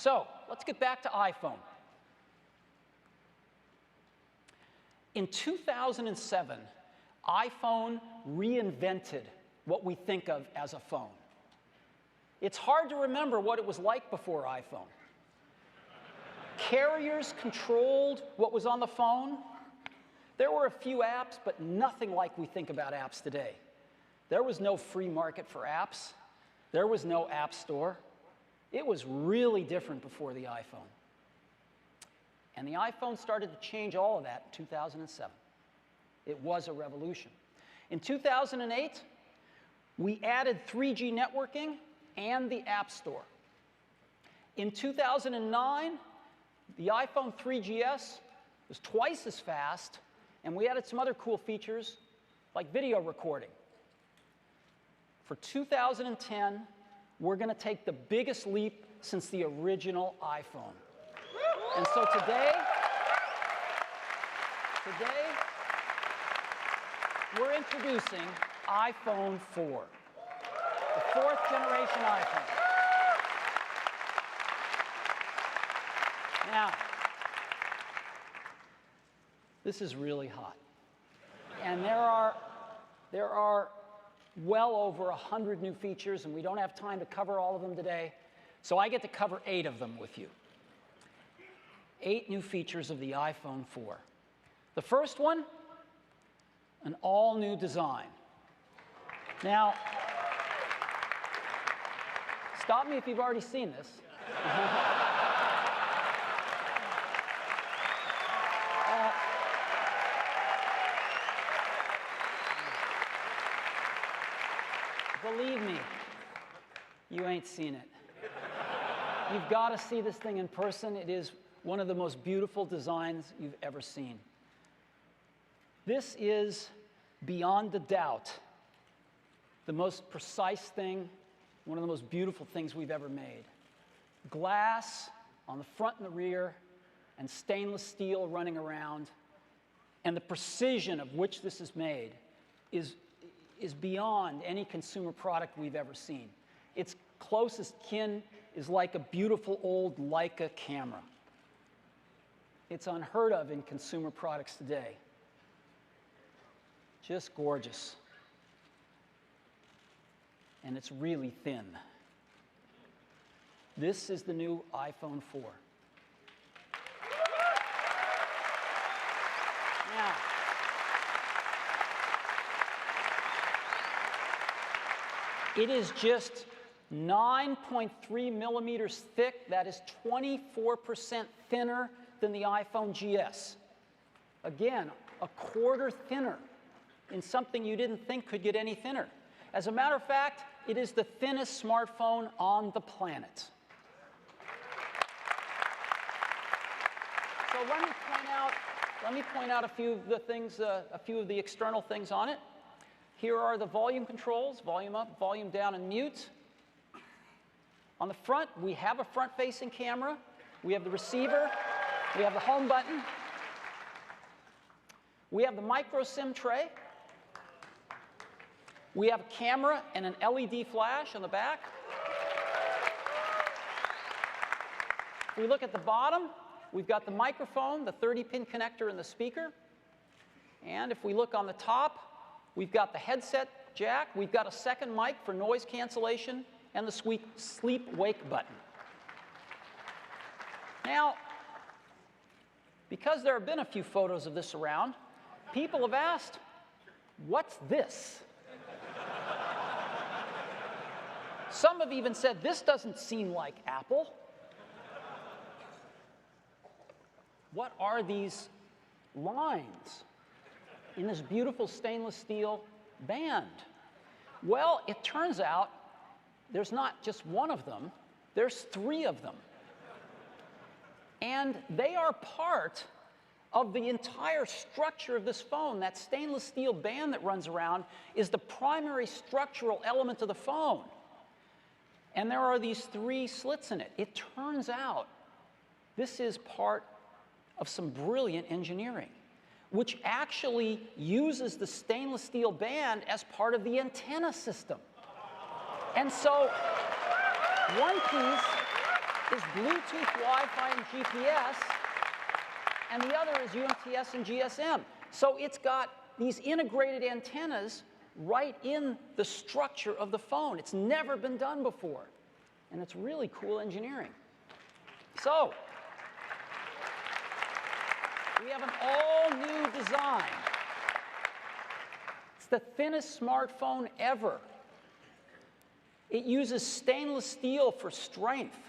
So let's get back to iPhone. In 2007, iPhone reinvented what we think of as a phone. It's hard to remember what it was like before iPhone. Carriers controlled what was on the phone. There were a few apps, but nothing like we think about apps today. There was no free market for apps. There was no app store. It was really different before the iPhone. And the iPhone started to change all of that in 2007. It was a revolution. In 2008, we added 3G networking and the App Store. In 2009, the iPhone 3GS was twice as fast, and we added some other cool features like video recording. For 2010, we're going to take the biggest leap since the original iPhone. And so today, we're introducing iPhone 4, the fourth generation iPhone. Now, this is really hot. And there are well over 100 new features, and we don't have time to cover all of them today. So I get to cover 8 of them with you. 8 new features of the iPhone 4. The first one, an all-new design. Now, stop me if you've already seen this. Believe me, you ain't seen it. You've got to see this thing in person. It is one of the most beautiful designs you've ever seen. This is, beyond a doubt, the most precise thing, one of the most beautiful things we've ever made. Glass on the front and the rear, and stainless steel running around, and the precision of which this is made is beyond any consumer product we've ever seen. Its closest kin is like a beautiful old Leica camera. It's unheard of in consumer products today. Just gorgeous. And it's really thin. This is the new iPhone 4. Now, it is just 9.3 millimeters thick. That is 24% thinner than the iPhone GS. Again, a quarter thinner in something you didn't think could get any thinner. As a matter of fact, it is the thinnest smartphone on the planet. So let me point out a few of the things, a few of the external things on it. Here are the volume controls: volume up, volume down, and mute. On the front, we have a front-facing camera. We have the receiver. We have the home button. We have the micro SIM tray. We have a camera and an LED flash on the back. If we look at the bottom, we've got the microphone, the 30-pin connector, and the speaker. And if we look on the top, we've got the headset jack. We've got a second mic for noise cancellation, and the sleep-wake button. Now, because there have been a few photos of this around, people have asked, what's this? Some have even said, this doesn't seem like Apple. What are these lines in this beautiful stainless steel band? Well, it turns out there's not just one of them, there's 3 of them. And they are part of the entire structure of this phone. That stainless steel band that runs around is the primary structural element of the phone. And there are these 3 slits in it. It turns out this is part of some brilliant engineering, which actually uses the stainless steel band as part of the antenna system. And so one piece is Bluetooth, Wi-Fi, and GPS, and the other is UMTS and GSM. So it's got these integrated antennas right in the structure of the phone. It's never been done before, and it's really cool engineering. So we have an all-new design. It's the thinnest smartphone ever. It uses stainless steel for strength.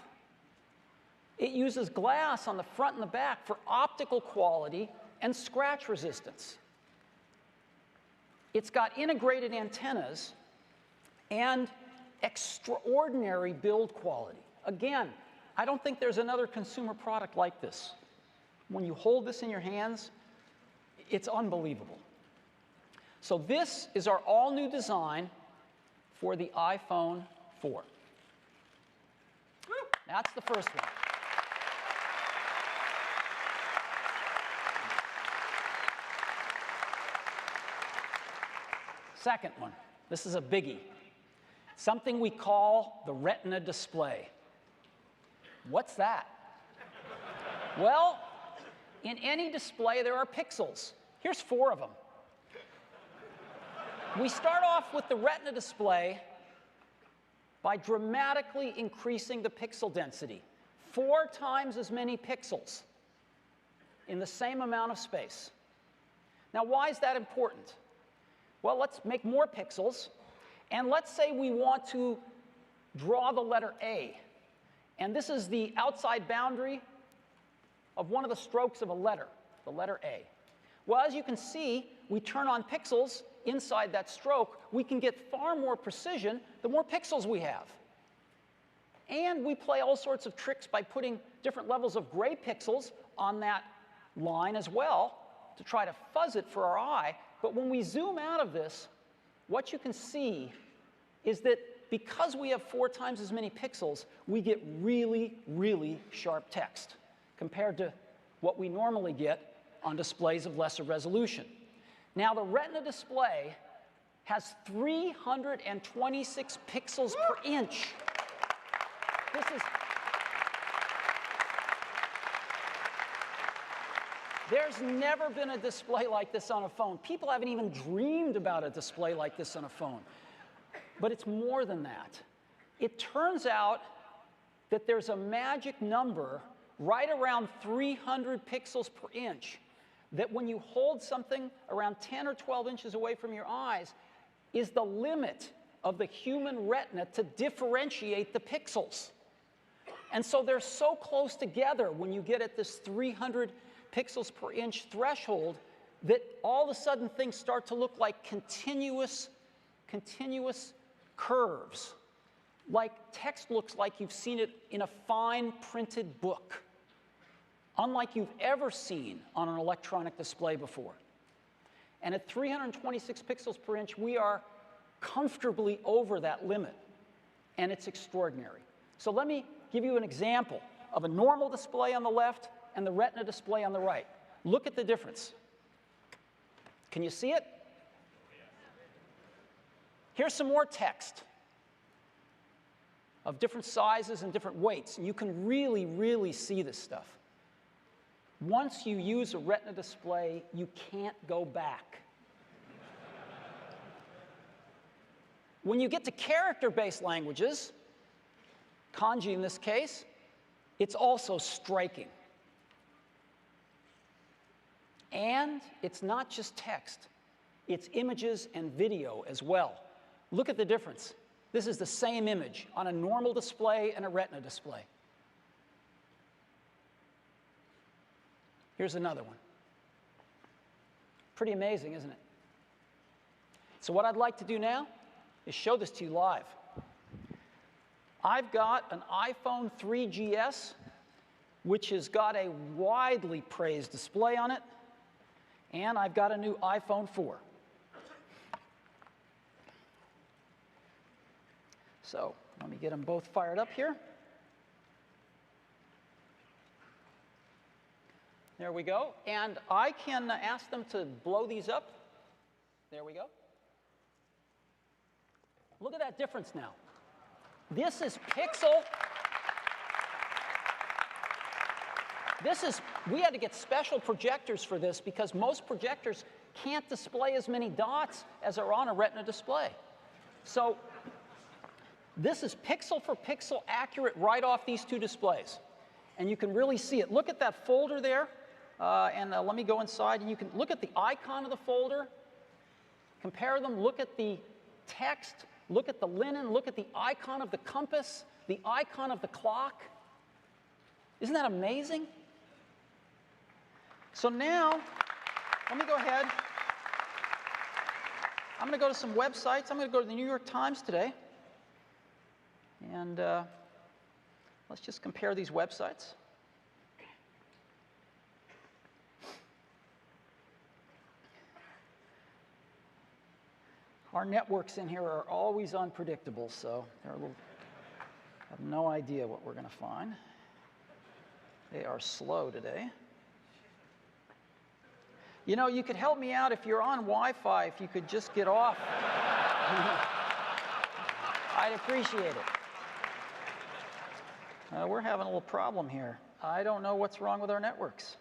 It uses glass on the front and the back for optical quality and scratch resistance. It's got integrated antennas and extraordinary build quality. Again, I don't think there's another consumer product like this. When you hold this in your hands, it's unbelievable. So this is our all-new design for the iPhone 4. That's the first one. Second one, this is a biggie. Something we call the Retina display. What's that? Well, in any display, there are pixels. Here's 4 of them. We start off with the Retina display by dramatically increasing the pixel density. 4 times as many pixels in the same amount of space. Now, why is that important? Well, let's make more pixels, and let's say we want to draw the letter A. And this is the outside boundary of one of the strokes of a letter, the letter A. Well, as you can see, we turn on pixels inside that stroke. We can get far more precision the more pixels we have. And we play all sorts of tricks by putting different levels of gray pixels on that line as well to try to fuzz it for our eye. But when we zoom out of this, what you can see is that because we have 4 times as many pixels, we get really, really sharp text compared to what we normally get on displays of lesser resolution. Now, the Retina display has 326 pixels per inch. There's never been a display like this on a phone. People haven't even dreamed about a display like this on a phone. But it's more than that. It turns out that there's a magic number right around 300 pixels per inch that when you hold something around 10 or 12 inches away from your eyes is the limit of the human retina to differentiate the pixels. And so they're so close together when you get at this 300 pixels per inch threshold that all of a sudden things start to look like continuous curves. Like text looks like you've seen it in a fine printed book, unlike you've ever seen on an electronic display before. And at 326 pixels per inch, we are comfortably over that limit, and it's extraordinary. So let me give you an example of a normal display on the left and the Retina display on the right. Look at the difference. Can you see it? Here's some more text of different sizes and different weights, and you can really, really see this stuff. Once you use a Retina display, you can't go back. When you get to character-based languages, kanji in this case, it's also striking. And it's not just text. It's images and video as well. Look at the difference. This is the same image on a normal display and a Retina display. Here's another one. Pretty amazing, isn't it? So what I'd like to do now is show this to you live. I've got an iPhone 3GS, which has got a widely praised display on it, and I've got a new iPhone 4. So let me get them both fired up here. There we go. And I can ask them to blow these up. There we go. Look at that difference now. This is pixel We had to get special projectors for this because most projectors can't display as many dots as are on a Retina display. So this is pixel for pixel accurate right off these two displays. And you can really see it. Look at that folder there. Let me go inside, and you can look at the icon of the folder, compare them, look at the text, look at the linen, look at the icon of the compass, the icon of the clock. Isn't that amazing? So now, let me go ahead. I'm going to go to some websites. I'm going to go to the New York Times today. And let's just compare these websites. Our networks in here are always unpredictable, so they're a little, I have no idea what we're going to find. They are slow today. You know, you could help me out if you're on Wi-Fi, if you could just get off. I'd appreciate it. We're having a little problem here. I don't know what's wrong with our networks.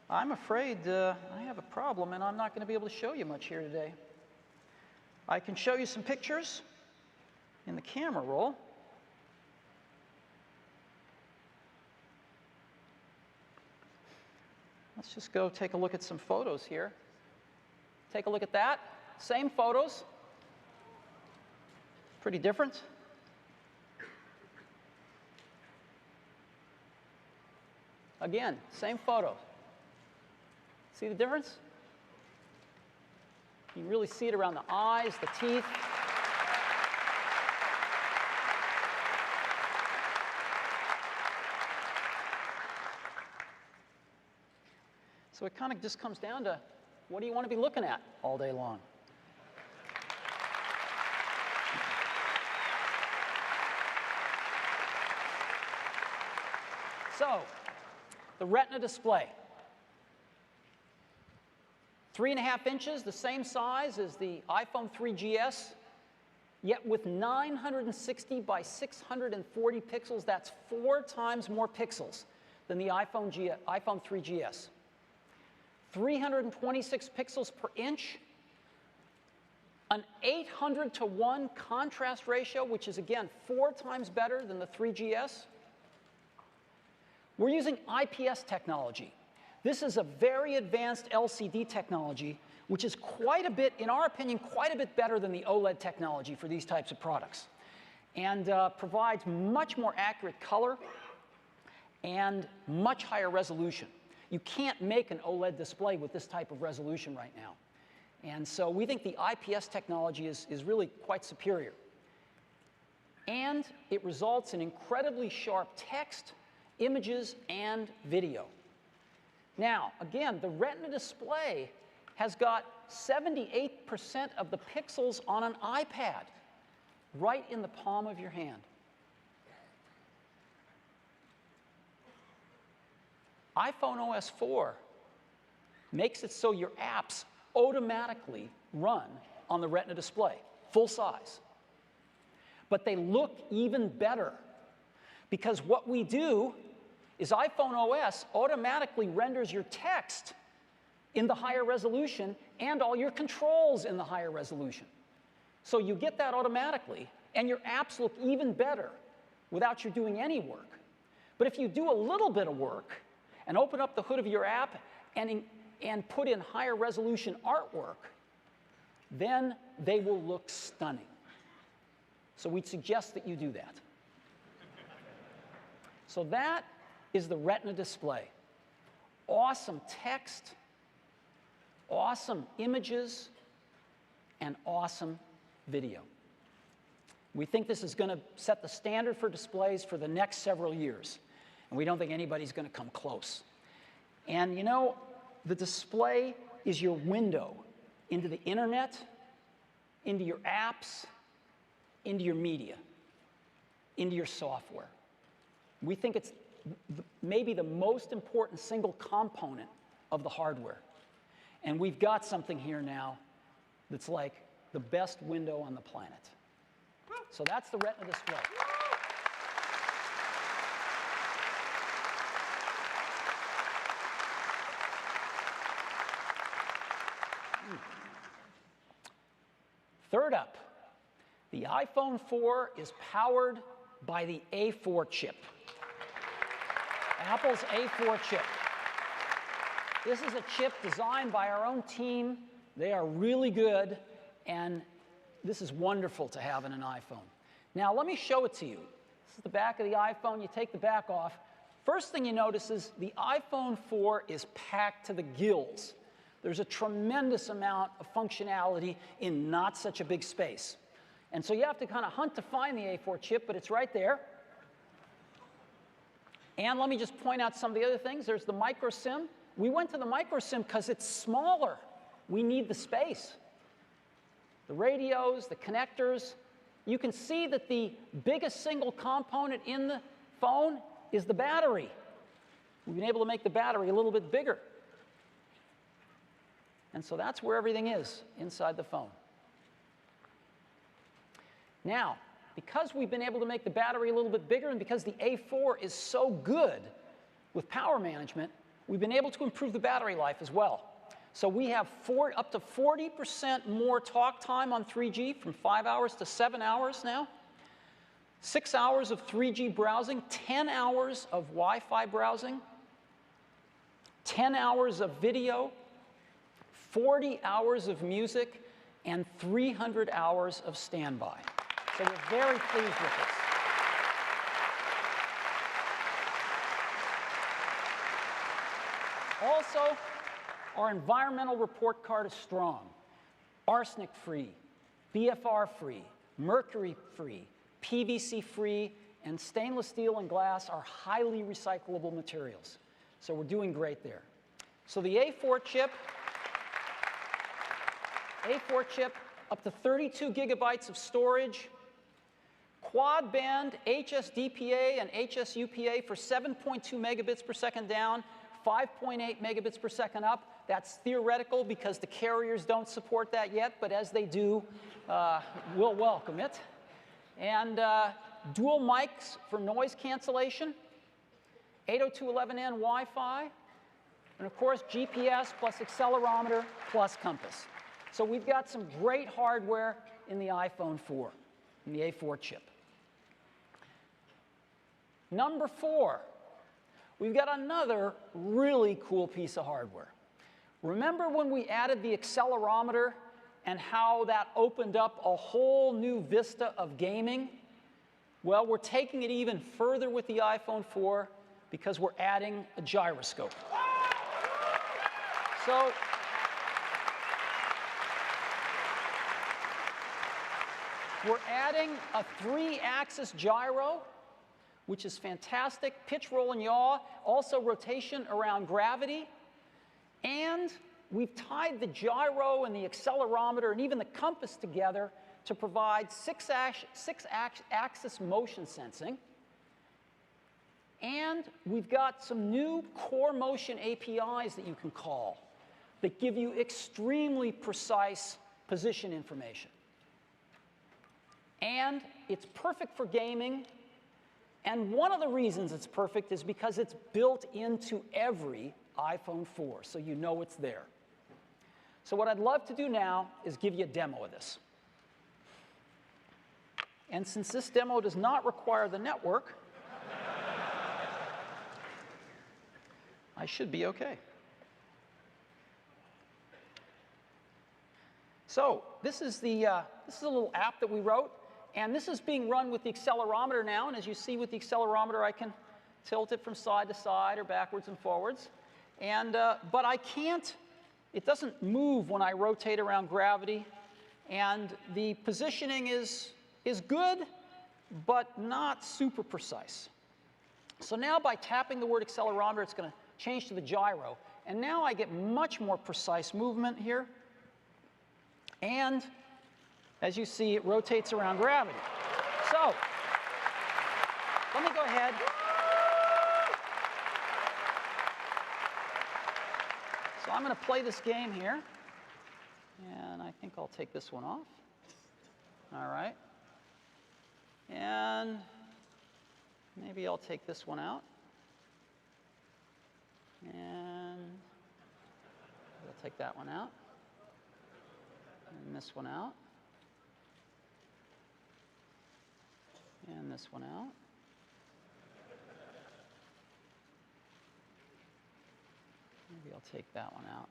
I'm afraid I have a problem, and I'm not going to be able to show you much here today. I can show you some pictures in the camera roll. Let's just go take a look at some photos here. Take a look at that. Same photos. Pretty different. Again, same photo. See the difference? You can really see it around the eyes, the teeth. So it kind of just comes down to, what do you want to be looking at all day long? So, the Retina display. 3.5 inches, the same size as the iPhone 3GS, yet with 960 by 640 pixels. That's 4 times more pixels than the iPhone 3GS. 326 pixels per inch, an 800-to-1 contrast ratio, which is, again, 4 times better than the 3GS. We're using IPS technology. This is a very advanced LCD technology, which is quite a bit, in our opinion, quite a bit better than the OLED technology for these types of products, and provides much more accurate color and much higher resolution. You can't make an OLED display with this type of resolution right now. And so we think the IPS technology is really quite superior. And it results in incredibly sharp text, images, and video. Now, again, the Retina display has got 78% of the pixels on an iPad right in the palm of your hand. iPhone OS 4 makes it so your apps automatically run on the Retina display, full size. But they look even better, because what we do is iPhone OS automatically renders your text in the higher resolution and all your controls in the higher resolution. So you get that automatically, and your apps look even better without you doing any work. But if you do a little bit of work and open up the hood of your app and put in higher resolution artwork, then they will look stunning. So we'd suggest that you do that. So that is the Retina display. Awesome text, awesome images, and awesome video. We think this is going to set the standard for displays for the next several years. And we don't think anybody's going to come close. And you know, the display is your window into the internet, into your apps, into your media, into your software. We think it's maybe the most important single component of the hardware. And we've got something here now that's like the best window on the planet. So that's the Retina display. Word up. The iPhone 4 is powered by the A4 chip. Apple's A4 chip. This is a chip designed by our own team. They are really good, and this is wonderful to have in an iPhone. Now, let me show it to you. This is the back of the iPhone. You take the back off. First thing you notice is the iPhone 4 is packed to the gills. There's a tremendous amount of functionality in not such a big space. And so you have to kind of hunt to find the A4 chip, but it's right there. And let me just point out some of the other things. There's the micro SIM. We went to the micro SIM because it's smaller. We need the space. The radios, the connectors. You can see that the biggest single component in the phone is the battery. We've been able to make the battery a little bit bigger. And so that's where everything is inside the phone. Now, because we've been able to make the battery a little bit bigger and because the A4 is so good with power management, we've been able to improve the battery life as well. So we have up to 40% more talk time on 3G, from 5 hours to 7 hours now. 6 hours of 3G browsing, 10 hours of Wi-Fi browsing, 10 hours of video, 40 hours of music, and 300 hours of standby. So we're very pleased with this. Also, our environmental report card is strong. Arsenic-free, BFR-free, mercury-free, PVC-free, and stainless steel and glass are highly recyclable materials. So we're doing great there. So the A4 chip, up to 32 gigabytes of storage, quad-band HSDPA and HSUPA for 7.2 megabits per second down, 5.8 megabits per second up. That's theoretical because the carriers don't support that yet, but as they do, we'll welcome it. And dual mics for noise cancellation, 802.11n Wi-Fi, and of course GPS plus accelerometer plus compass. So we've got some great hardware in the iPhone 4, in the A4 chip. Number 4, we've got another really cool piece of hardware. Remember when we added the accelerometer and how that opened up a whole new vista of gaming? Well, we're taking it even further with the iPhone 4 because we're adding a gyroscope. So we're adding a 3-axis gyro, which is fantastic. Pitch, roll, and yaw. Also rotation around gravity. And we've tied the gyro and the accelerometer and even the compass together to provide 6-axis motion sensing. And we've got some new core motion APIs that you can call that give you extremely precise position information. And it's perfect for gaming. And one of the reasons it's perfect is because it's built into every iPhone 4, so you know it's there. So what I'd love to do now is give you a demo of this. And since this demo does not require the network, I should be okay. So this is a little app that we wrote. And this is being run with the accelerometer now. And as you see with the accelerometer, I can tilt it from side to side or backwards and forwards. And, but I can't, it doesn't move when I rotate around gravity. And the positioning is good, but not super precise. So now by tapping the word accelerometer, it's going to change to the gyro. And now I get much more precise movement here. And as you see, it rotates around gravity. So let me go ahead. So I'm going to play this game here. And I think I'll take this one off. All right. And maybe I'll take this one out. And I'll take that one out. And this one out. And this one out. Maybe I'll take that one out.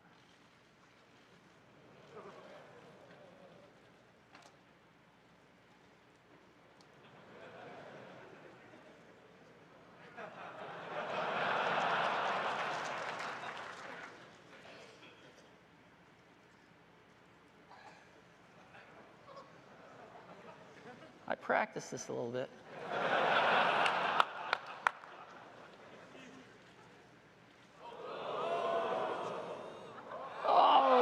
I practiced this a little bit. Oh!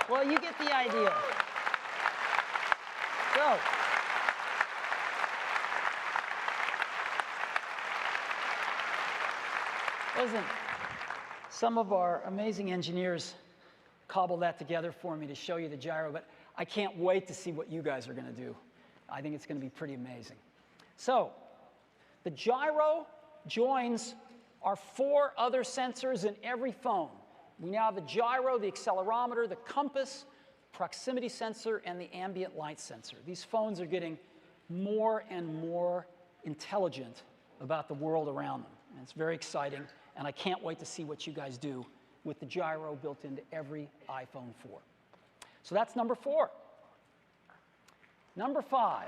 Well, you get the idea. So, listen, some of our amazing engineers cobbled that together for me to show you the gyro, but I can't wait to see what you guys are going to do. I think it's going to be pretty amazing. So, the gyro joins our 4 other sensors in every phone. We now have the gyro, the accelerometer, the compass, proximity sensor, and the ambient light sensor. These phones are getting more and more intelligent about the world around them. And it's very exciting, and I can't wait to see what you guys do with the gyro built into every iPhone 4. So that's number 4. Number 5.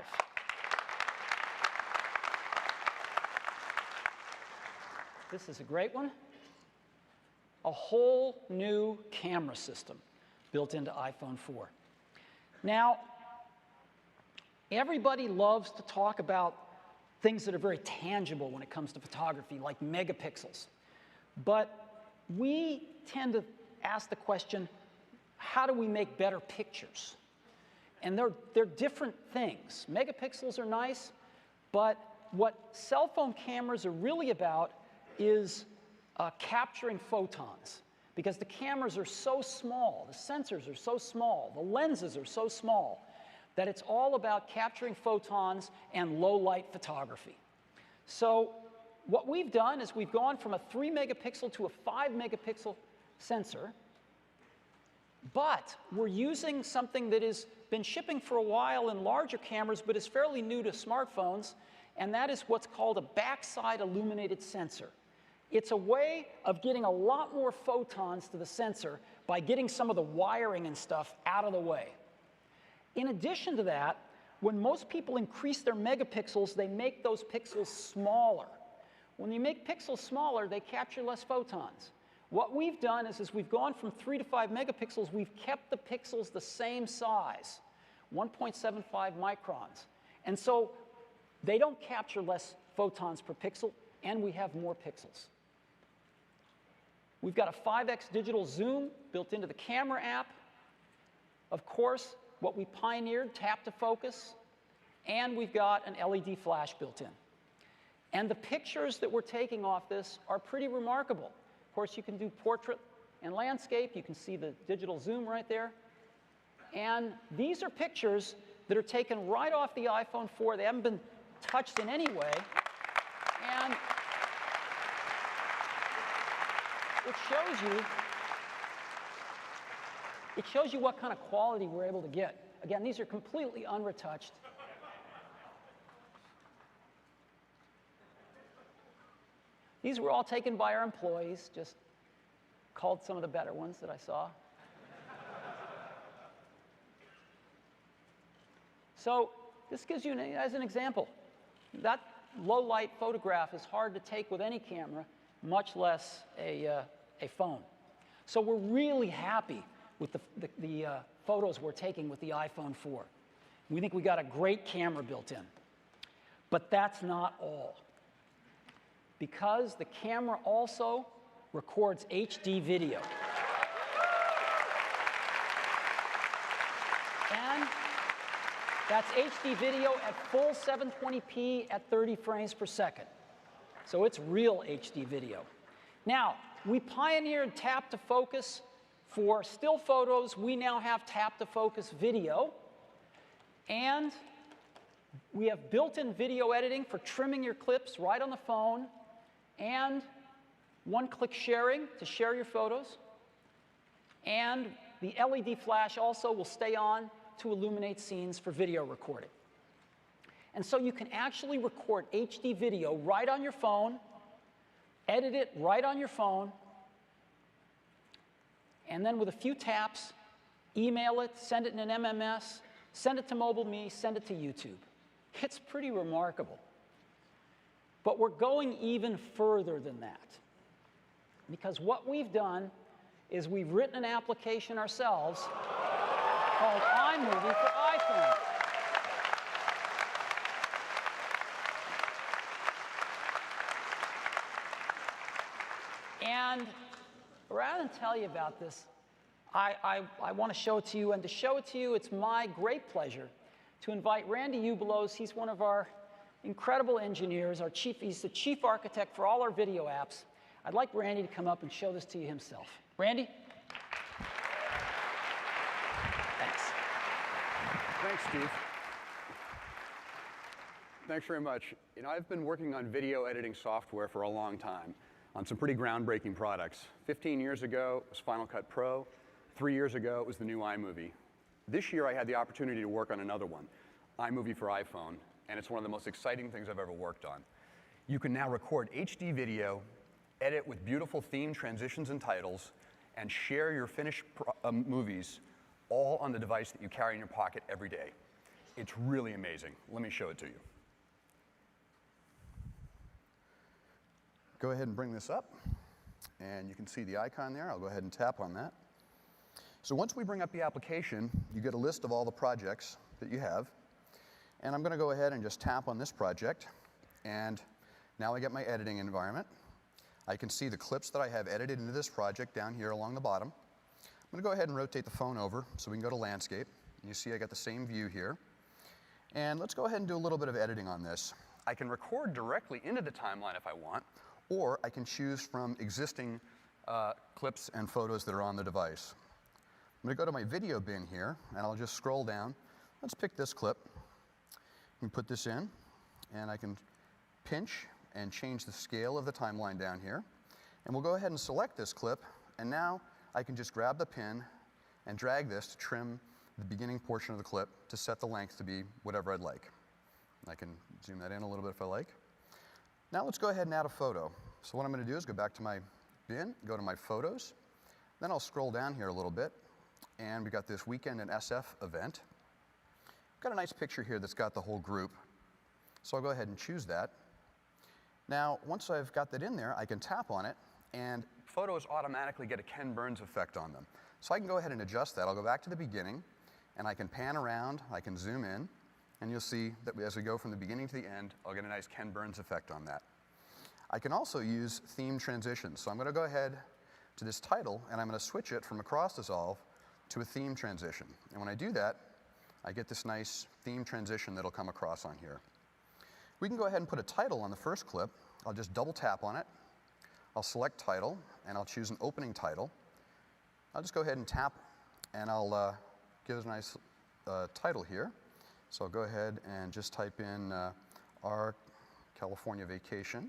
This is a great one. A whole new camera system built into iPhone 4. Now, everybody loves to talk about things that are very tangible when it comes to photography, like megapixels. But we tend to ask the question, how do we make better pictures? And they're different things. Megapixels are nice, but what cell phone cameras are really about is capturing photons. Because the cameras are so small, the sensors are so small, the lenses are so small, that it's all about capturing photons and low-light photography. So what we've done is we've gone from a 3 megapixel to a 5 megapixel sensor, but we're using something that has been shipping for a while in larger cameras, but is fairly new to smartphones, and that is what's called a backside illuminated sensor. It's a way of getting a lot more photons to the sensor by getting some of the wiring and stuff out of the way. In addition to that, when most people increase their megapixels, they make those pixels smaller. When you make pixels smaller, they capture less photons. What we've done is we've gone from 3 to 5 megapixels, we've kept the pixels the same size, 1.75 microns. And so they don't capture less photons per pixel, and we have more pixels. We've got a 5x digital zoom built into the camera app. Of course, what we pioneered, tap to focus, and we've got an LED flash built in. And the pictures that we're taking off this are pretty remarkable. Of course, you can do portrait and landscape. You can see the digital zoom right there. And these are pictures that are taken right off the iPhone 4. They haven't been touched in any way. And it shows you what kind of quality we're able to get. Again, these are completely unretouched. These were all taken by our employees, just called some of the better ones that I saw. So this gives you, as an example, that low-light photograph is hard to take with any camera, much less a phone. So we're really happy with the photos we're taking with the iPhone 4. We think we got a great camera built in. But that's not all. Because the camera also records HD video. And that's HD video at full 720p at 30 frames per second. So it's real HD video. Now, we pioneered tap to focus for still photos. We now have tap to focus video. And we have built-in video editing for trimming your clips right on the phone, and one-click sharing to share your photos. And the LED flash also will stay on to illuminate scenes for video recording. And so you can actually record HD video right on your phone, edit it right on your phone, and then with a few taps, email it, send it in an MMS, send it to MobileMe, send it to YouTube. It's pretty remarkable. But we're going even further than that. Because what we've done is we've written an application ourselves called iMovie for iPhone. And rather than tell you about this, I want to show it to you. And to show it to you, it's my great pleasure to invite Randy Ubelos. He's one of our incredible engineers. He's the chief architect for all our video apps. I'd like Randy to come up and show this to you himself. Randy? Thanks. Thanks, Steve. Thanks very much. You know, I've been working on video editing software for a long time on some pretty groundbreaking products. 15 years ago, it was Final Cut Pro. 3 years ago, it was the new iMovie. This year, I had the opportunity to work on another one, iMovie for iPhone, and it's one of the most exciting things I've ever worked on. You can now record HD video, edit with beautiful theme transitions and titles, and share your finished movies all on the device that you carry in your pocket every day. It's really amazing. Let me show it to you. Go ahead and bring this up, and you can see the icon there. I'll go ahead and tap on that. So once we bring up the application, you get a list of all the projects that you have. And I'm going to go ahead and just tap on this project. And now I get my editing environment. I can see the clips that I have edited into this project down here along the bottom. I'm going to go ahead and rotate the phone over so we can go to landscape. You see I got the same view here. And let's go ahead and do a little bit of editing on this. I can record directly into the timeline if I want, or I can choose from existing clips and photos that are on the device. I'm going to go to my video bin here, and I'll just scroll down. Let's pick this clip. And put this in, and I can pinch and change the scale of the timeline down here. And we'll go ahead and select this clip, and now I can just grab the pin and drag this to trim the beginning portion of the clip to set the length to be whatever I'd like. I can zoom that in a little bit if I like. Now let's go ahead and add a photo. So what I'm going to do is go back to my bin, go to my photos, then I'll scroll down here a little bit, and we got this Weekend in SF event. Got a nice picture here that's got the whole group. So I'll go ahead and choose that. Now, once I've got that in there, I can tap on it, and photos automatically get a Ken Burns effect on them. So I can go ahead and adjust that. I'll go back to the beginning, and I can pan around, I can zoom in, and you'll see that as we go from the beginning to the end, I'll get a nice Ken Burns effect on that. I can also use theme transitions. So I'm going to go ahead to this title, and I'm going to switch it from a cross dissolve to a theme transition. And when I do that, I get this nice theme transition that'll come across on here. We can go ahead and put a title on the first clip. I'll just double tap on it. I'll select title, and I'll choose an opening title. I'll just go ahead and tap, and I'll give it a nice title here. So I'll go ahead and just type in our California vacation.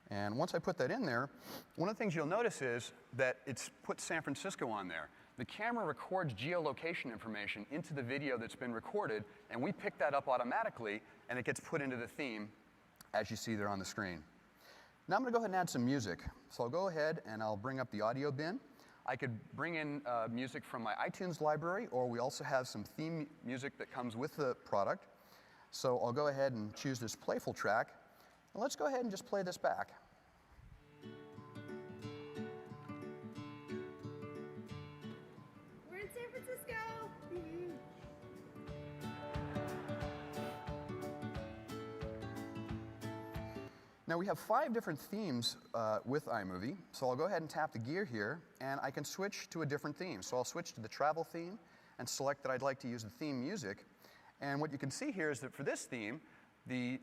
And once I put that in there, one of the things you'll notice is that it's put San Francisco on there. The camera records geolocation information into the video that's been recorded, and we pick that up automatically, and it gets put into the theme, as you see there on the screen. Now I'm going to go ahead and add some music. So I'll go ahead and I'll bring up the audio bin. I could bring in music from my iTunes library, or we also have some theme music that comes with the product. So I'll go ahead and choose this playful track. And let's go ahead and just play this back. We're in San Francisco. Now we have 5 different themes with iMovie. So I'll go ahead and tap the gear here, and I can switch to a different theme. So I'll switch to the travel theme and select that I'd like to use the theme music. And what you can see here is that for this theme, the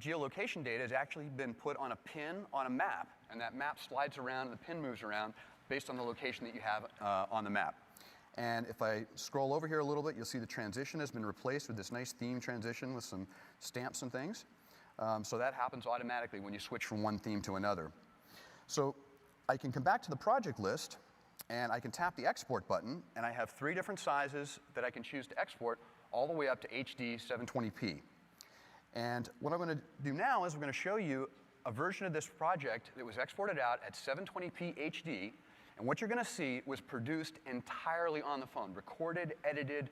geolocation data has actually been put on a pin on a map, and that map slides around and the pin moves around based on the location that you have on the map. And if I scroll over here a little bit, you'll see the transition has been replaced with this nice theme transition with some stamps and things. So that happens automatically when you switch from one theme to another. So I can come back to the project list, And I can tap the export button, and I have 3 different sizes that I can choose to export, all the way up to HD 720p. And what I'm going to do now is we're going to show you a version of this project that was exported out at 720p HD. And what you're going to see was produced entirely on the phone, recorded, edited,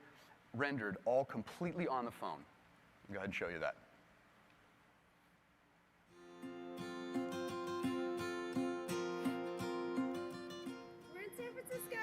rendered, all completely on the phone. I'll go ahead and show you that. We're in San Francisco.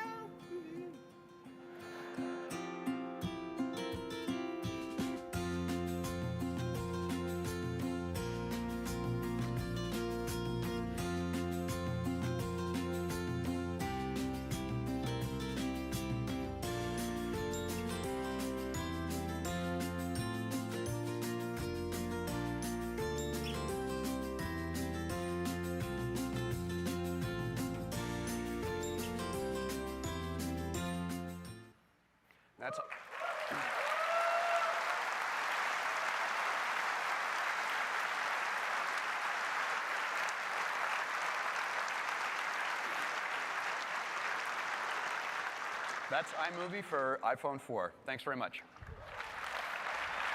That's iMovie for iPhone 4. Thanks very much.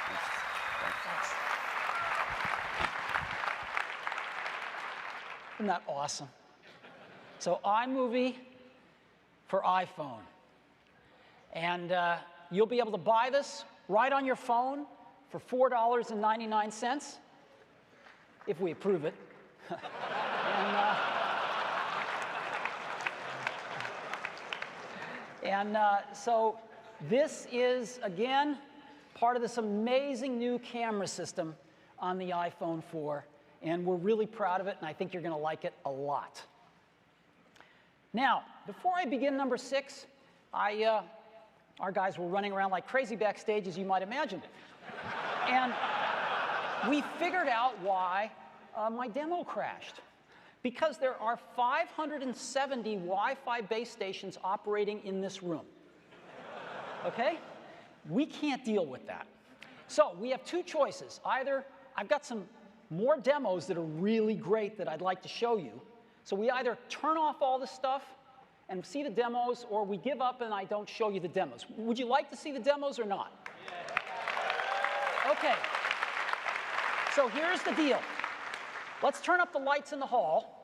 Thanks. Isn't that awesome? So iMovie for iPhone. And you'll be able to buy this right on your phone for $4.99 if we approve it. So this is, again, part of this amazing new camera system on the iPhone 4. And we're really proud of it, and I think you're going to like it a lot. Now, before I begin number 6, our guys were running around like crazy backstage, as you might imagine. And we figured out why my demo crashed. Because there are 570 Wi-Fi base stations operating in this room. OK? We can't deal with that. So we have 2 choices. Either I've got some more demos that are really great that I'd like to show you. So we either turn off all this stuff and see the demos, or we give up and I don't show you the demos. Would you like to see the demos or not? Yeah. OK. So here's the deal. Let's turn up the lights in the hall.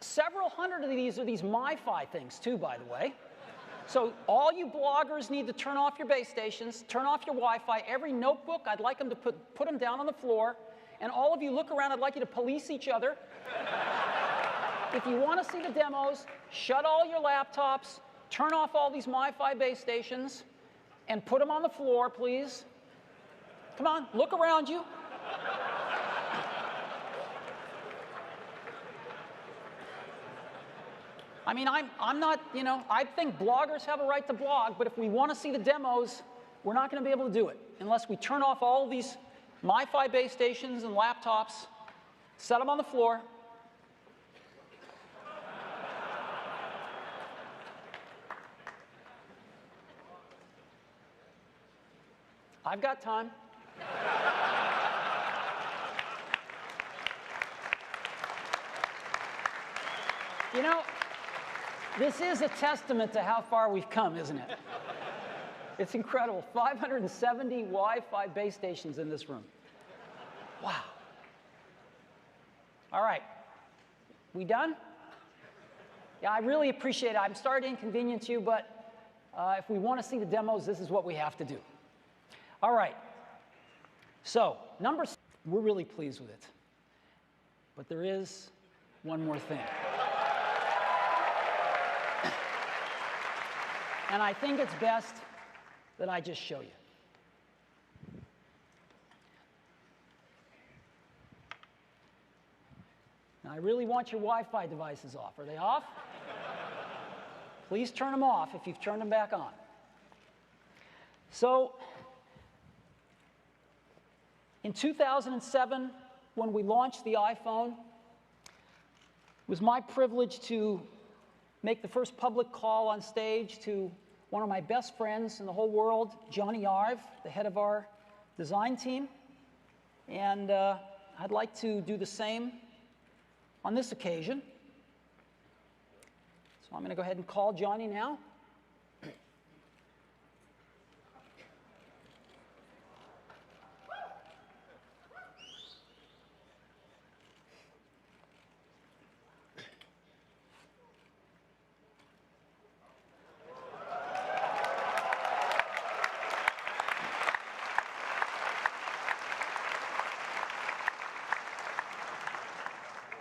Several hundred of these are these MiFi things, too, by the way. So all you bloggers need to turn off your base stations, turn off your Wi-Fi. Every notebook, I'd like them to put them down on the floor. And all of you look around, I'd like you to police each other. If you want to see the demos, shut all your laptops, turn off all these MiFi base stations, and put them on the floor, please. Come on, look around you. I mean, I'm not, I think bloggers have a right to blog, but if we want to see the demos, we're not going to be able to do it unless we turn off all of these MiFi base stations and laptops, set them on the floor. I've got time. This is a testament to how far we've come, isn't it? It's incredible. 570 Wi-Fi base stations in this room. Wow. All right. We done? Yeah, I really appreciate it. I'm sorry to inconvenience you, but if we want to see the demos, this is what we have to do. All right. So, number 6, we're really pleased with it. But there is one more thing. And I think it's best that I just show you. Now, I really want your Wi-Fi devices off. Are they off? Please turn them off if you've turned them back on. So, in 2007, when we launched the iPhone, it was my privilege to make the first public call on stage to one of my best friends in the whole world, Johnny Ive, the head of our design team. And I'd like to do the same on this occasion. So I'm going to go ahead and call Johnny now.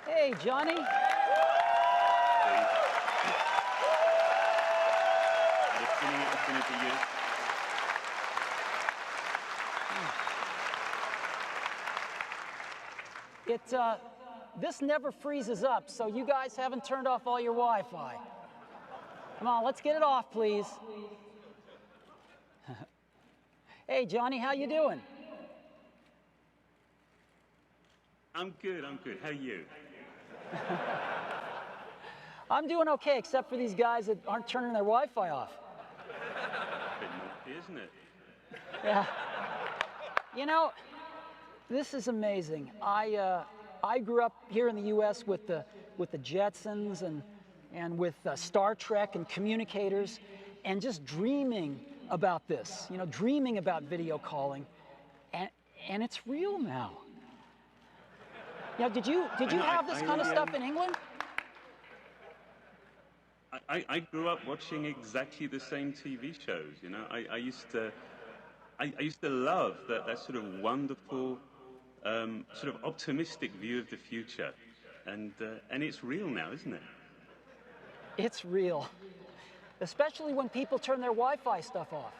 Hey, Johnny. Nice to meet you. This never freezes up, so you guys haven't turned off all your Wi-Fi. Come on, let's get it off, please. Hey, Johnny, how you doing? I'm good. How are you? I'm doing okay, except for these guys that aren't turning their Wi-Fi off. Bit naughty, isn't it? Yeah. You know, this is amazing. I grew up here in the U.S. with the Jetsons and with Star Trek and communicators, and just dreaming about this. You know, dreaming about video calling, and it's real now. You know, did you have this kind of stuff in England? I grew up watching exactly the same TV shows. You know, I used to love that sort of wonderful, sort of optimistic view of the future, and it's real now, isn't it? It's real, especially when people turn their Wi-Fi stuff off.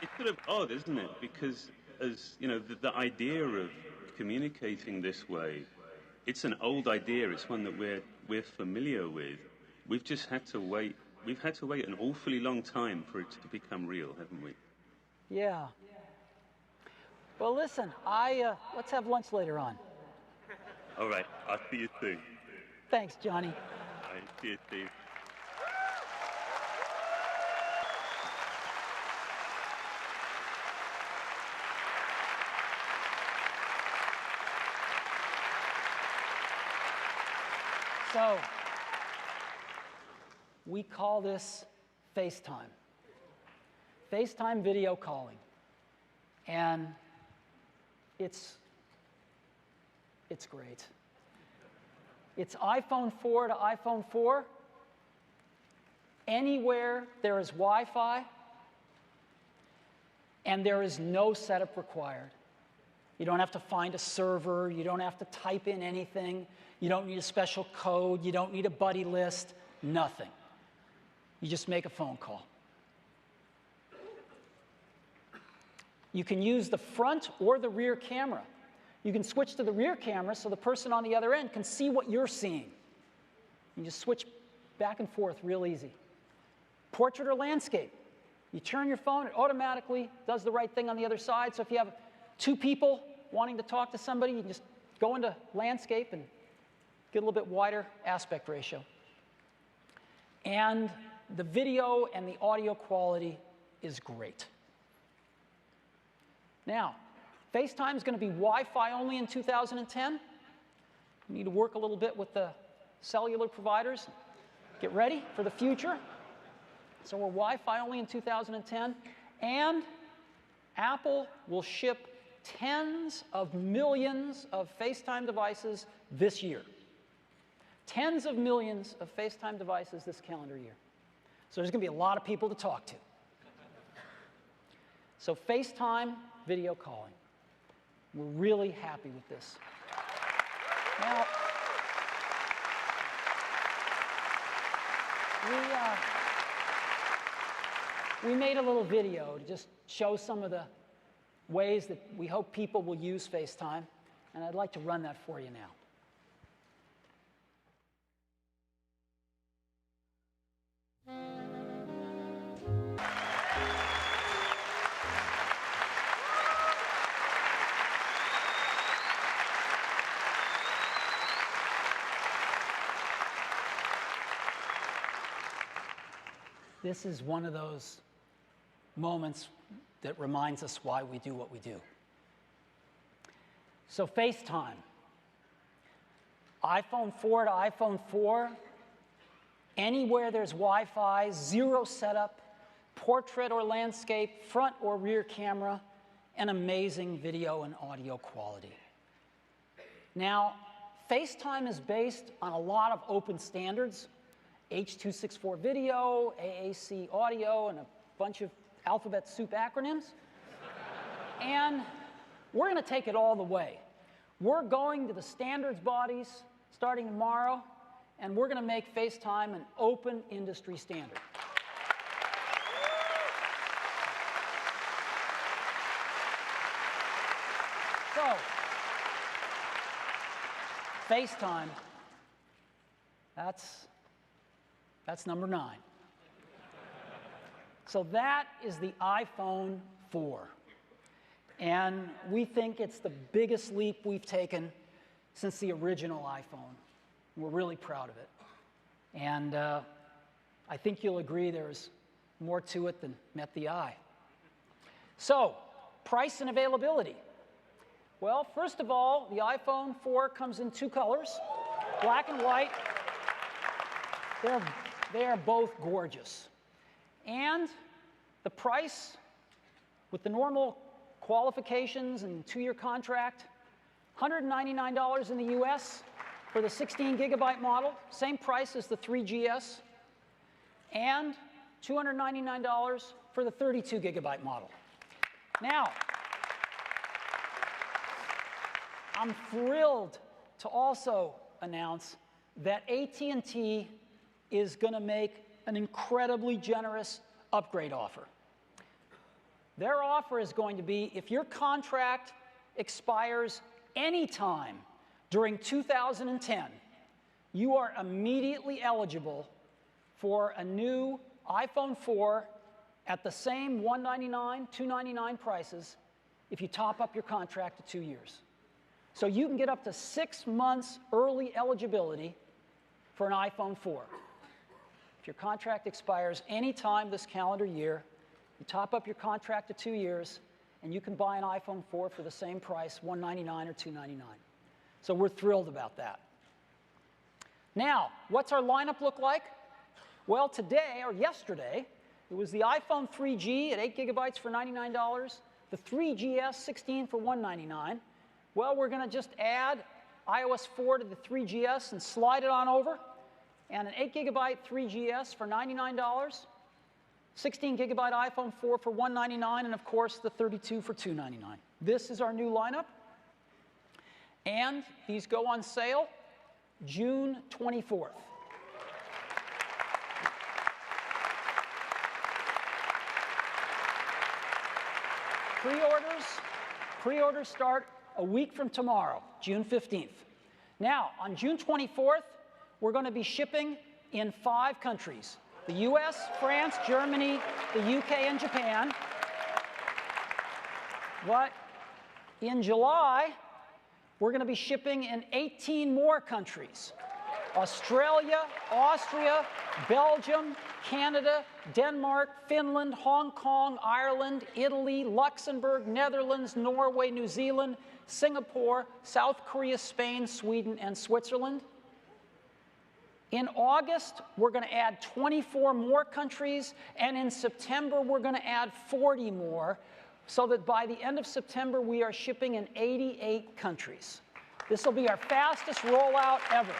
It's sort of odd, isn't it? Because, as you know, the idea of communicating this way, it's an old idea. It's one that we're familiar with. We've just had to wait. We've had to wait an awfully long time for it to become real, haven't we? Yeah. Well, listen, let's have lunch later on. All right. I'll see you soon. Thanks, Johnny. All right. See you, Steve. So, we call this FaceTime. FaceTime video calling. And it's great. It's iPhone 4 to iPhone 4. Anywhere there is Wi-Fi, and there is no setup required. You don't have to find a server. You don't have to type in anything. You don't need a special code. You don't need a buddy list. Nothing. You just make a phone call. You can use the front or the rear camera. You can switch to the rear camera so the person on the other end can see what you're seeing. You just switch back and forth real easy. Portrait or landscape. You turn your phone, it automatically does the right thing on the other side. So if you have two people wanting to talk to somebody, you can just go into landscape and get a little bit wider aspect ratio. And the video and the audio quality is great. Now, FaceTime is going to be Wi-Fi only in 2010. We need to work a little bit with the cellular providers. Get ready for the future. So we're Wi-Fi only in 2010. And Apple will ship tens of millions of FaceTime devices this year. Tens of millions of FaceTime devices this calendar year. So there's going to be a lot of people to talk to. So FaceTime video calling. We're really happy with this. Now, we made a little video to just show some of the ways that we hope people will use FaceTime, and I'd like to run that for you now. This is one of those moments that reminds us why we do what we do. So FaceTime. iPhone 4 to iPhone 4, anywhere there's Wi-Fi, zero setup, portrait or landscape, front or rear camera, and amazing video and audio quality. Now, FaceTime is based on a lot of open standards, H.264 video, AAC audio, and a bunch of alphabet soup acronyms. And we're going to take it all the way. We're going to the standards bodies starting tomorrow, and we're going to make FaceTime an open industry standard. So, FaceTime, that's number 9. So that is the iPhone 4. And we think it's the biggest leap we've taken since the original iPhone. We're really proud of it. And I think you'll agree there's more to it than met the eye. So, price and availability. Well, first of all, the iPhone 4 comes in 2 colors, black and white. They are both gorgeous. And the price, with the normal qualifications and 2-year contract, $199 in the US for the 16-gigabyte model, same price as the 3GS, and $299 for the 32-gigabyte model. Now, I'm thrilled to also announce that AT&T is going to make an incredibly generous upgrade offer. Their offer is going to be, if your contract expires anytime during 2010, you are immediately eligible for a new iPhone 4 at the same $199, $299 prices if you top up your contract to 2 years. So you can get up to 6 months early eligibility for an iPhone 4. If your contract expires any time this calendar year, you top up your contract to 2 years, and you can buy an iPhone 4 for the same price, $199 or $299. So we're thrilled about that. Now, what's our lineup look like? Well, today, or yesterday, it was the iPhone 3G at 8 gigabytes for $99, the 3GS 16 for $199. Well, we're going to just add iOS 4 to the 3GS and slide it on over, and an 8 gigabyte 3GS for $99, 16 gigabyte iPhone 4 for $199, and of course the 32 for $299. This is our new lineup, and these go on sale June 24th. Pre-orders start a week from tomorrow, June 15th. Now, on June 24th, we're going to be shipping in 5 countries: the US, France, Germany, the UK, and Japan. But in July, we're going to be shipping in 18 more countries: Australia, Austria, Belgium, Canada, Denmark, Finland, Hong Kong, Ireland, Italy, Luxembourg, Netherlands, Norway, New Zealand, Singapore, South Korea, Spain, Sweden, and Switzerland. In August, we're going to add 24 more countries, and in September, we're going to add 40 more, so that by the end of September, we are shipping in 88 countries. This will be our fastest rollout ever.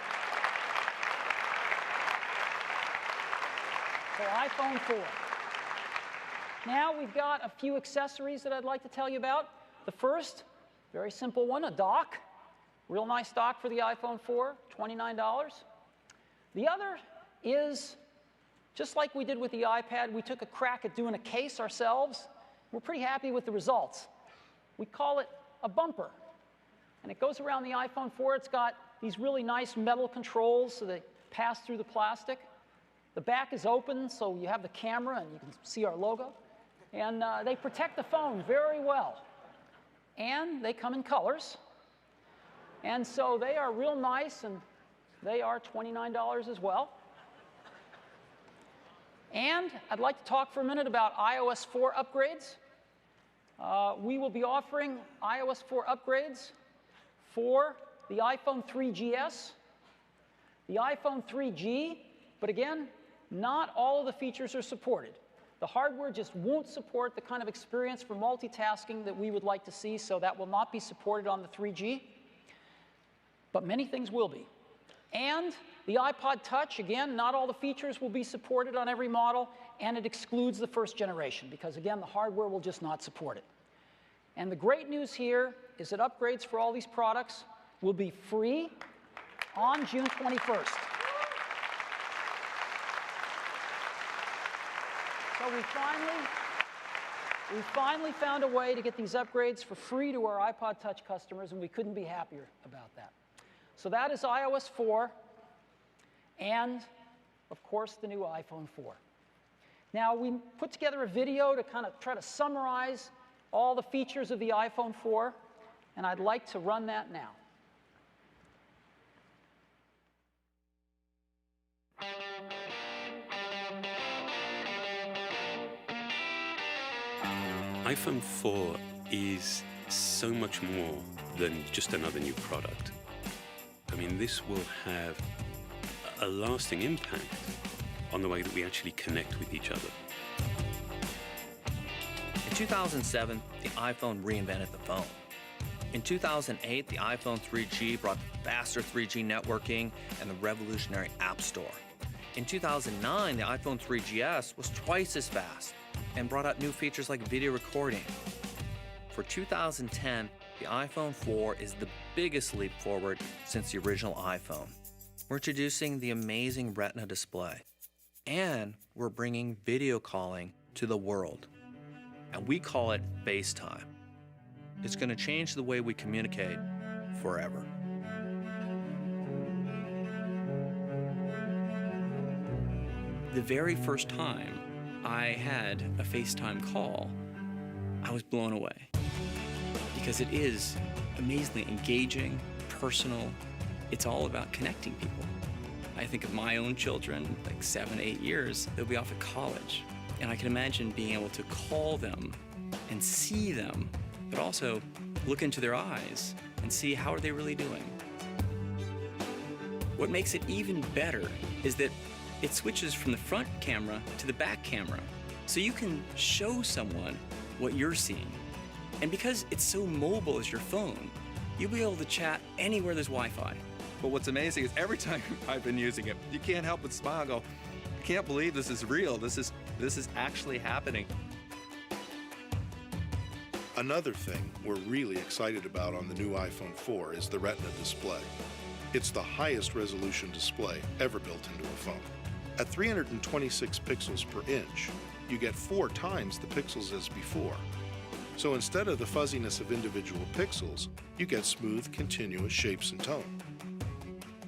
So iPhone 4. Now we've got a few accessories that I'd like to tell you about. The first, very simple one, a dock. Real nice dock for the iPhone 4, $29. The other is, just like we did with the iPad, we took a crack at doing a case ourselves. We're pretty happy with the results. We call it a bumper. And it goes around the iPhone 4. It's got these really nice metal controls so they pass through the plastic. The back is open, so you have the camera and you can see our logo. And they protect the phone very well. And they come in colors. And so they are real nice, and they are $29 as well. And I'd like to talk for a minute about iOS 4 upgrades. We will be offering iOS 4 upgrades 4, the iPhone 3GS, the iPhone 3G, but again, not all of the features are supported. The hardware just won't support the kind of experience for multitasking that we would like to see, so that will not be supported on the 3G. But many things will be. And the iPod Touch, again, not all the features will be supported on every model, and it excludes the first generation, because again, the hardware will just not support it. And the great news here is that upgrades for all these products will be free on June 21st. So we finally found a way to get these upgrades for free to our iPod Touch customers, and we couldn't be happier about that. So that is iOS 4 and, of course, the new iPhone 4. Now, we put together a video to kind of try to summarize all the features of the iPhone 4, and I'd like to run that now. iPhone 4 is so much more than just another new product. I mean, this will have a lasting impact on the way that we actually connect with each other. In 2007, the iPhone reinvented the phone. In 2008, the iPhone 3G brought faster 3G networking and the revolutionary App Store. In 2009, the iPhone 3GS was twice as fast and brought out new features like video recording. For 2010, the iPhone 4 is the biggest leap forward since the original iPhone. We're introducing the amazing Retina display, and we're bringing video calling to the world. And we call it FaceTime. It's going to change the way we communicate forever. The very first time I had a FaceTime call, I was blown away because it is amazingly engaging, personal. It's all about connecting people. I think of my own children, like 7, 8 years, they'll be off at college. And I can imagine being able to call them and see them, but also look into their eyes and see how are they really doing. What makes it even better is that it switches from the front camera to the back camera. So you can show someone what you're seeing. And because it's so mobile as your phone, you'll be able to chat anywhere there's Wi-Fi. But what's amazing is every time I've been using it, you can't help but smile and go, I can't believe this is real. This is actually happening. Another thing we're really excited about on the new iPhone 4 is the Retina display. It's the highest resolution display ever built into a phone. At 326 pixels per inch, you get 4 times the pixels as before. So instead of the fuzziness of individual pixels, you get smooth, continuous shapes and tone.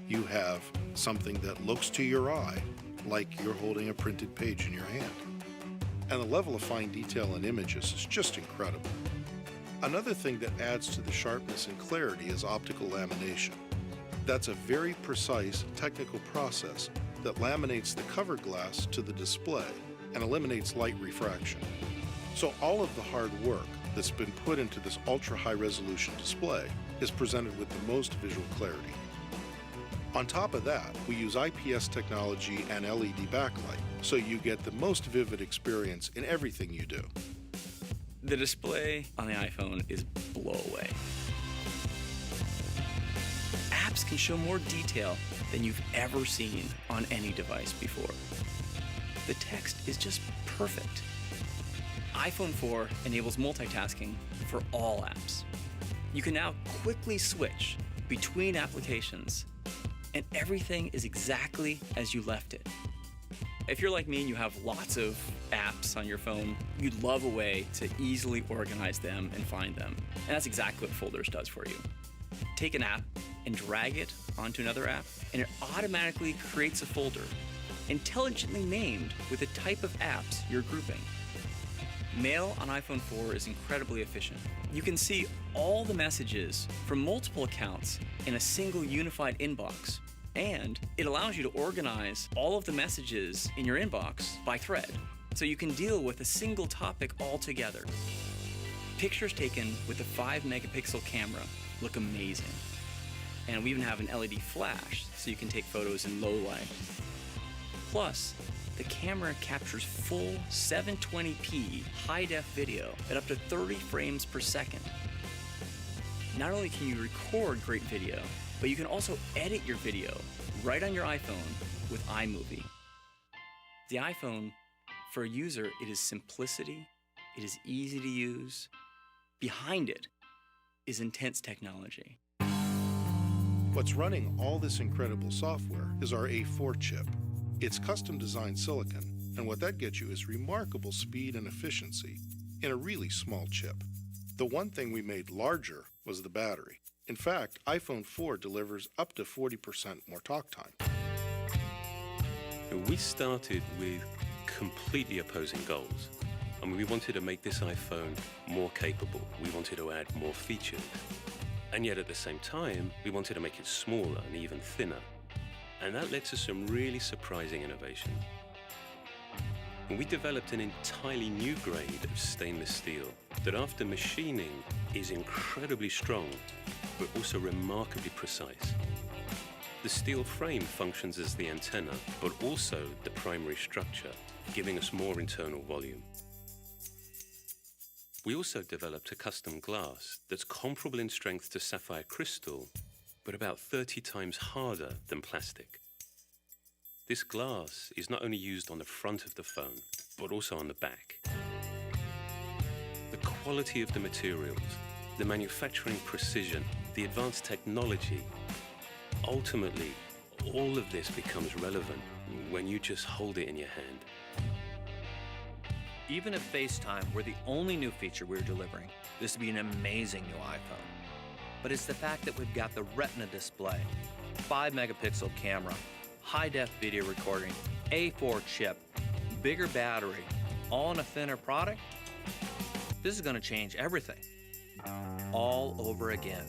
You have something that looks to your eye like you're holding a printed page in your hand. And the level of fine detail in images is just incredible. Another thing that adds to the sharpness and clarity is optical lamination. That's a very precise technical process that laminates the cover glass to the display and eliminates light refraction. So all of the hard work that's been put into this ultra-high resolution display is presented with the most visual clarity. On top of that, we use IPS technology and LED backlight, so you get the most vivid experience in everything you do. The display on the iPhone is blow away. Apps can show more detail than you've ever seen on any device before. The text is just perfect. iPhone 4 enables multitasking for all apps. You can now quickly switch between applications, and everything is exactly as you left it. If you're like me and you have lots of apps on your phone, you'd love a way to easily organize them and find them. And that's exactly what Folders does for you. Take an app and drag it onto another app, and it automatically creates a folder, intelligently named with the type of apps you're grouping. Mail on iPhone 4 is incredibly efficient. You can see all the messages from multiple accounts in a single unified inbox, and it allows you to organize all of the messages in your inbox by thread, so you can deal with a single topic altogether. Pictures taken with a 5-megapixel camera look amazing. And we even have an LED flash, so you can take photos in low light. Plus, the camera captures full 720p high-def video at up to 30 frames per second. Not only can you record great video, but you can also edit your video right on your iPhone with iMovie. The iPhone, for a user, it is simplicity, it is easy to use. Behind it is intense technology. What's running all this incredible software is our A4 chip. It's custom-designed silicon, and what that gets you is remarkable speed and efficiency in a really small chip. The one thing we made larger was the battery. In fact, iPhone 4 delivers up to 40% more talk time. We started with completely opposing goals. I mean, we wanted to make this iPhone more capable. We wanted to add more features. And yet at the same time, we wanted to make it smaller and even thinner. And that led to some really surprising innovation. And we developed an entirely new grade of stainless steel that after machining is incredibly strong, but also remarkably precise. The steel frame functions as the antenna, but also the primary structure, giving us more internal volume. We also developed a custom glass that's comparable in strength to sapphire crystal, but about 30 times harder than plastic. This glass is not only used on the front of the phone, but also on the back. The quality of the materials, the manufacturing precision, the advanced technology, ultimately, all of this becomes relevant when you just hold it in your hand. Even at FaceTime, we're the only new feature we're delivering. This would be an amazing new iPhone. But it's the fact that we've got the Retina display, 5-megapixel camera, high-def video recording, A4 chip, bigger battery, all in a thinner product. This is going to change everything all over again.